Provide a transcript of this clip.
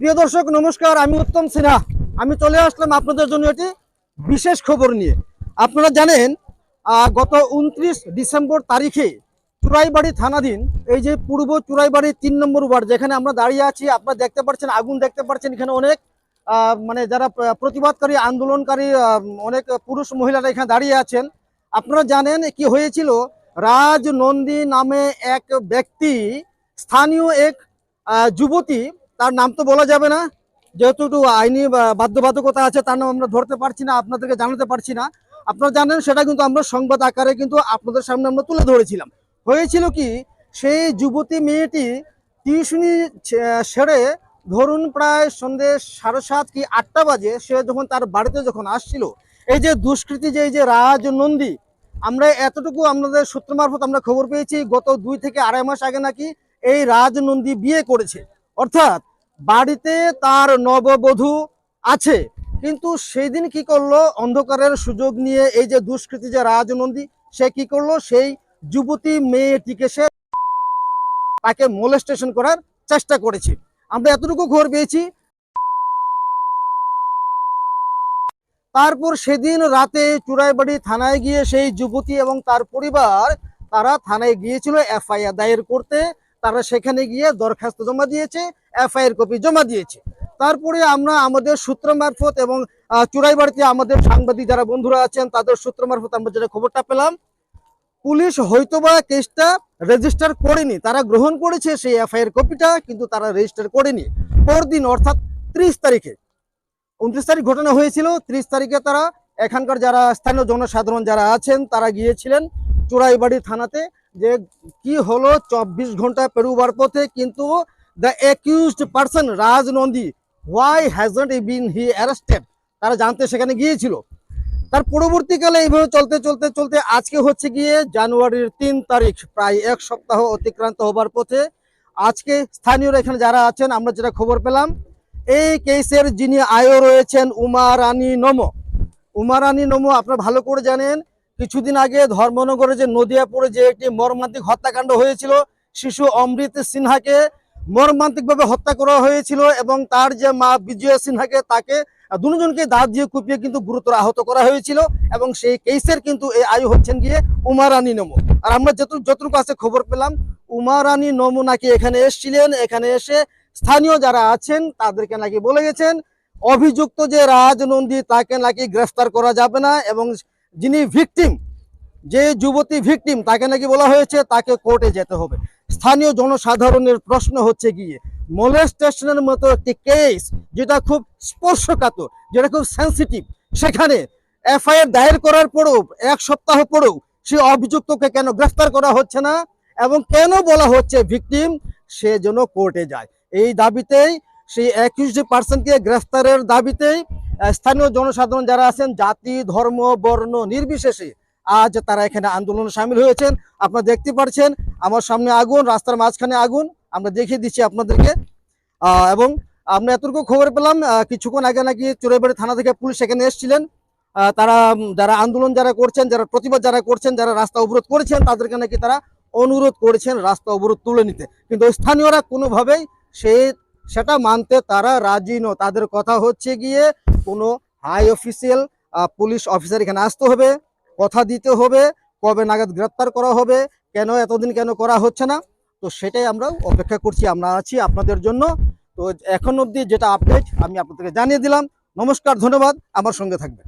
প্রিয় দর্শক নমস্কার, আমি উত্তম সিনহা। আমি চলে আসলাম আপনাদের জন্য একটি বিশেষ খবর নিয়ে। আপনারা জানেন গত 29 ডিসেম্বর তারিখে চুরাইবাড়ি থানাধীন এই যে পূর্ব চুরাইবাড়ি 3 নম্বর ওয়ার্ড যেখানে আমরা দাঁড়িয়ে আছি, আপনারা দেখতে পাচ্ছেন আগুন দেখতে পাচ্ছেন। এখানে অনেক মানে যারা প্রতিবাদকারী আন্দোলনকারী অনেক পুরুষ মহিলারা এখানে দাঁড়িয়ে আছেন। আপনারা জানেন কি হয়েছিল, রাজ নন্দী নামে এক ব্যক্তি, স্থানীয় এক যুবতী, তার নাম তো বলা যাবে না যেহেতু একটু আইনি বাধ্যবাধকতা আছে, তার নাম আমরা ধরতে পারছি না, আপনাদেরকে জানাতে পারছি না। আপনারা জানেন সেটা কিন্তু আমরা সংবাদ আকারে কিন্তু আপনাদের সামনে আমরা তুলে ধরেছিলাম। হয়েছিল কি, সেই যুবতী মেয়েটি টিউশনি সেরে ধরুন প্রায় সন্ধ্যে 7:30 কি 8টা বাজে সে যখন তার বাড়িতে যখন আসছিল, এই যে দুষ্কৃতী যে এই যে রাজ নন্দী, আমরা এতটুকু আমাদের সূত্র মারফত আমরা খবর পেয়েছি গত 2 থেকে আড়াই মাস আগে নাকি এই রাজ নন্দী বিয়ে করেছে, অর্থাৎ বাড়িতে তার নববধূ আছে। কিন্তু সেই দিন কি করলো, অন্ধকারের সুযোগ নিয়ে এই যে দুষ্কৃতী যে রাজ নন্দী, সে কি করলো, সেই যুবতী মেয়েটিকে সে তাকে মোলেস্টেশন করার চেষ্টা করেছে। আমরা এতটুকু খবর পেয়েছি। তারপর সেদিন রাতে চুরাইবাড়ি থানায় গিয়ে সেই যুবতী এবং তার পরিবার তারা থানায় গিয়েছিল এফআইআর দায়ের করতে। তারা সেখানে গিয়ে দরখাস্ত জমা দিয়েছে, এফআইআর কপি জমা দিয়েছে। তারপরে আমরা আমাদের সূত্র মারফত এবং চুরাইবাড়িতে আমাদের সাংবাদিক যারা বন্ধুরা আছেন তাদের সূত্র মারফত আমরা যেটা খবরটা পেলাম, পুলিশ হয়তোবা কেসটা রেজিস্টার করেনি, তারা গ্রহণ করেছে সেই এফআইআর কপিটা, কিন্তু তারা রেজিস্টার করেনি। পরদিন অর্থাৎ 30 তারিখে, 29 তারিখ ঘটনা হয়েছিল, 30 তারিখে তারা এখানকার যারা স্থানীয় জনসাধারণ যারা আছেন তারা গিয়েছিলেন চুরাইবাড়ি থানাতে, যে কি হলো 24 ঘন্টা পেরোবার পথে কিন্তু the accused person Raj Nandi why hasn't been he arrested, তারা জানতে সেখানে গিয়েছিল। তার পরবর্তীকালে এইভাবে চলতে চলতে চলতে আজকে হচ্ছে গিয়ে জানুয়ারির 3 তারিখ, প্রায় 1 সপ্তাহ অতিক্রান্ত হবার পথে আজকে স্থানীয়রা এখানে যারা আছেন আমরা যেটা খবর পেলাম, এই কেসের যিনি আয়ো রয়েছেন উমা রানী নমো। উমা রানী নমো আপনারা ভালো করে জানেন, কিছুদিন আগে ধর্মনগরে যে নদিয়াপুরে যে একটি মর্মান্তিক হত্যাকাণ্ড হয়েছিল, শিশু অমৃত সিনহাকে মর্মান্তিকভাবে হত্যা করা হয়েছিল এবং তার যে মা বিজয় সিনহাকে তাকে দুজনকে দাঁত দিয়ে কুপিয়ে কিন্তু গুরুতর আহত করা হয়েছিল। এবং সেই কেসের কিন্তু এই আয়ু হচ্ছেন গিয়ে উমা রানী নমো। আর আমরা যতটুকু কাছে খবর পেলাম, উমা রানী নমো নাকি এখানে এসেছিলেন, এখানে এসে স্থানীয় যারা আছেন তাদেরকে নাকি বলে গেছেন অভিযুক্ত যে রাজ নন্দী তাকে নাকি গ্রেফতার করা যাবে না, এবং যিনি ভিকটিম, যে যুবতী ভিকটিম, তাকে নাকি বলা হয়েছে তাকে কোর্টে যেতে হবে। স্থানীয় জনসাধারণের প্রশ্ন হচ্ছে গিয়ে, মোলেস্টেশনের মতো একটি কেস যেটা খুব স্পর্শকাতর, যেটা খুব সেন্সিটিভ, সেখানে এফআইআর দায়ের করার পরেও 1 সপ্তাহ পরেও সেই অভিযুক্তকে কেন গ্রেফতার করা হচ্ছে না, এবং কেন বলা হচ্ছে ভিকটিম সে যেন কোর্টে যায়। এই দাবিতেই, সেই অ্যাকিউজড পারসনকে গ্রেফতারের দাবিতেই স্থানীয় জনসাধারণ যারা আছেন জাতি ধর্ম বর্ণ নির্বিশেষে আজ তারা এখানে আন্দোলনে সামিল হয়েছেন। আপনারা দেখতে পাচ্ছেন আমার সামনে আগুন, রাস্তার মাঝখানে আগুন, আমরা দেখিয়ে দিচ্ছি আপনাদেরকে। এবং আমরা এতটুকু খবর পেলাম কিছুক্ষণ আগে নাকি চুরাইবাড়ি থানা থেকে পুলিশ এখানে এসেছিলেন। তারা যারা আন্দোলন যারা করছেন, যারা প্রতিবাদ যারা করছেন, যারা রাস্তা অবরোধ করেছেন তাদেরকে নাকি তারা অনুরোধ করেছেন রাস্তা অবরোধ তুলে নিতে, কিন্তু স্থানীয়রা কোনোভাবেই সেটা মানতে তারা রাজি নয়। তাদের কথা হচ্ছে গিয়ে কোনো হাই অফিসিয়াল পুলিশ অফিসার এখানে আসতে হবে, কথা দিতে হবে, কবে নাগাদ গ্রেপ্তার করা হবে, কেন এতদিন কেন করা হচ্ছে না। তো সেটাই আমরা অপেক্ষা করছি, আমরা আছি আপনাদের জন্য। তো এখন অবধি যেটা আপডেট আমি আপনাদেরকে জানিয়ে দিলাম। নমস্কার, ধন্যবাদ, আমার সঙ্গে থাকবেন।